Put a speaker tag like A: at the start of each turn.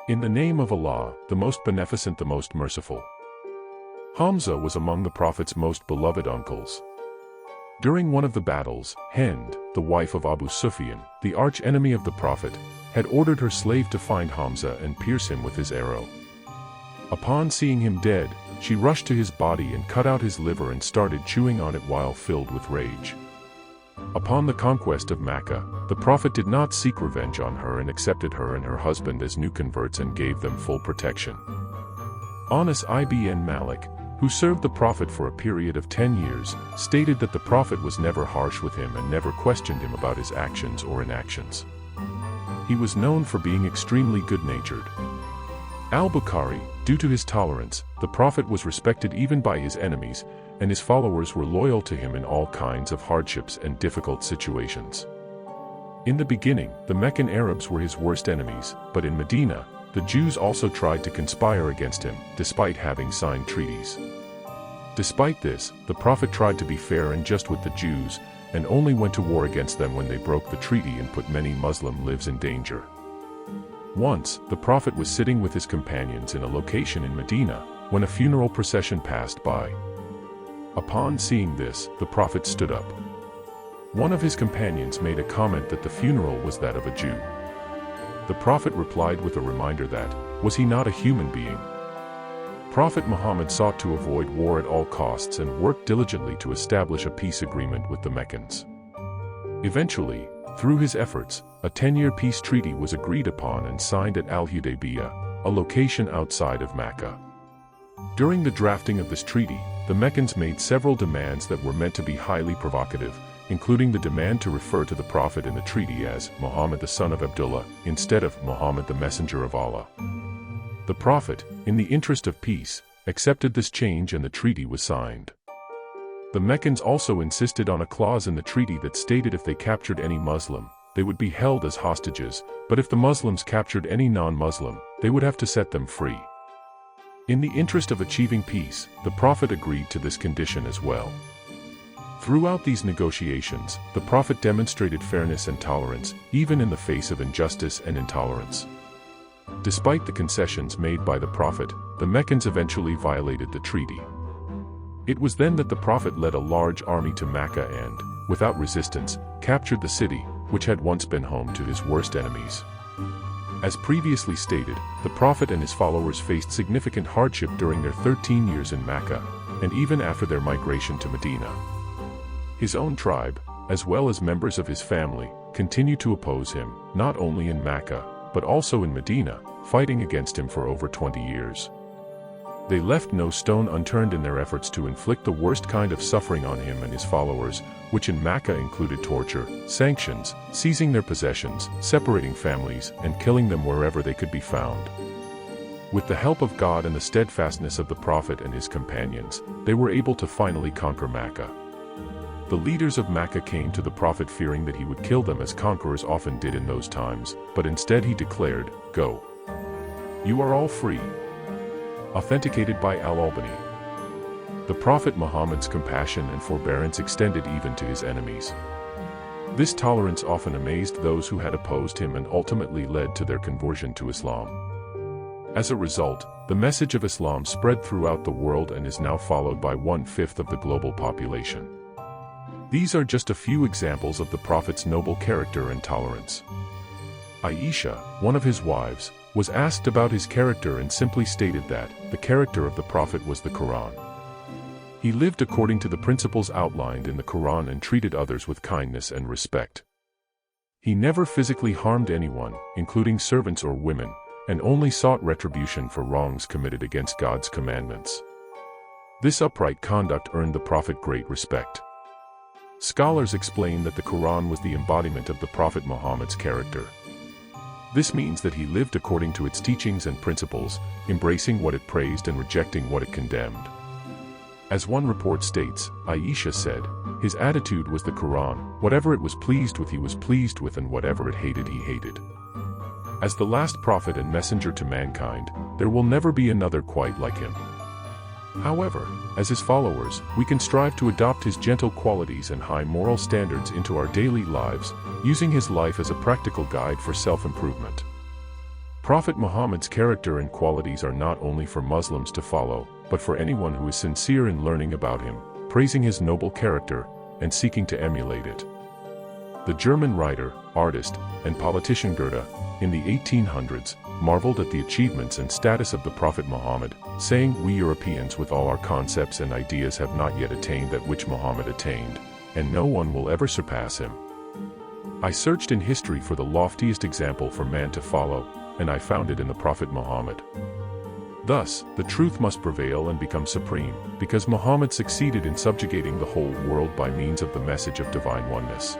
A: In the name of Allah, the most beneficent, the most merciful. Hamza was among the Prophet's most beloved uncles. During one of the battles, Hind, the wife of Abu Sufyan, the arch-enemy of the Prophet, had ordered her slave to find Hamza and pierce him with his arrow. Upon seeing him dead, she rushed to his body and cut out his liver and started chewing on it while filled with rage. Upon the conquest of Mecca, the Prophet did not seek revenge on her and accepted her and her husband as new converts and gave them full protection. Anas ibn Malik, who served the Prophet for a period of 10 years, stated that the Prophet was never harsh with him and never questioned him about his actions or inactions. He was known for being extremely good-natured. Al-Bukhari, due to his tolerance, the Prophet was respected even by his enemies, and his followers were loyal to him in all kinds of hardships and difficult situations. In the beginning, the Meccan Arabs were his worst enemies, but in Medina, the Jews also tried to conspire against him, despite having signed treaties. Despite this, the Prophet tried to be fair and just with the Jews, and only went to war against them when they broke the treaty and put many Muslim lives in danger. Once, the Prophet was sitting with his companions in a location in Medina, when a funeral procession passed by. Upon seeing this, the Prophet stood up. One of his companions made a comment that the funeral was that of a Jew. The Prophet replied with a reminder that, was he not a human being? Prophet Muhammad sought to avoid war at all costs and worked diligently to establish a peace agreement with the Meccans. Eventually, through his efforts, a 10-year peace treaty was agreed upon and signed at Al-Hudaybiyah, a location outside of Mecca. During the drafting of this treaty, the Meccans made several demands that were meant to be highly provocative, including the demand to refer to the Prophet in the treaty as Muhammad the son of Abdullah, instead of Muhammad the messenger of Allah. The Prophet, in the interest of peace, accepted this change and the treaty was signed. The Meccans also insisted on a clause in the treaty that stated if they captured any Muslim, they would be held as hostages, but if the Muslims captured any non-Muslim, they would have to set them free. In the interest of achieving peace, the Prophet agreed to this condition as well. Throughout these negotiations, the Prophet demonstrated fairness and tolerance, even in the face of injustice and intolerance. Despite the concessions made by the Prophet, the Meccans eventually violated the treaty. It was then that the Prophet led a large army to Mecca and, without resistance, captured the city, which had once been home to his worst enemies. As previously stated, the Prophet and his followers faced significant hardship during their 13 years in Mecca, and even after their migration to Medina. His own tribe, as well as members of his family, continued to oppose him, not only in Mecca, but also in Medina, fighting against him for over 20 years. They left no stone unturned in their efforts to inflict the worst kind of suffering on him and his followers, which in Mecca included torture, sanctions, seizing their possessions, separating families, and killing them wherever they could be found. With the help of God and the steadfastness of the Prophet and his companions, they were able to finally conquer Mecca. The leaders of Mecca came to the Prophet fearing that he would kill them as conquerors often did in those times, but instead he declared, "Go. You are all free." Authenticated by Al-Albani. The Prophet Muhammad's compassion and forbearance extended even to his enemies. This tolerance often amazed those who had opposed him and ultimately led to their conversion to Islam. As a result, the message of Islam spread throughout the world and is now followed by 1/5 of the global population. These are just a few examples of the Prophet's noble character and tolerance. Aisha, one of his wives, was asked about his character and simply stated that the character of the Prophet was the Quran. He lived according to the principles outlined in the Quran and treated others with kindness and respect. He never physically harmed anyone, including servants or women, and only sought retribution for wrongs committed against God's commandments. This upright conduct earned the Prophet great respect. Scholars explain that the Quran was the embodiment of the Prophet Muhammad's character. This means that he lived according to its teachings and principles, embracing what it praised and rejecting what it condemned. As one report states, Aisha said, his attitude was the Quran, whatever it was pleased with he was pleased with and whatever it hated he hated. As the last prophet and messenger to mankind, there will never be another quite like him. However, as his followers, we can strive to adopt his gentle qualities and high moral standards into our daily lives, using his life as a practical guide for self-improvement. Prophet Muhammad's character and qualities are not only for Muslims to follow, but for anyone who is sincere in learning about him, praising his noble character, and seeking to emulate it. The German writer, artist, and politician Goethe, in the 1800s, marveled at the achievements and status of the Prophet Muhammad, saying, "We Europeans with all our concepts and ideas have not yet attained that which Muhammad attained, and no one will ever surpass him." I searched in history for the loftiest example for man to follow, and I found it in the Prophet Muhammad. Thus, the truth must prevail and become supreme, because Muhammad succeeded in subjugating the whole world by means of the message of divine oneness.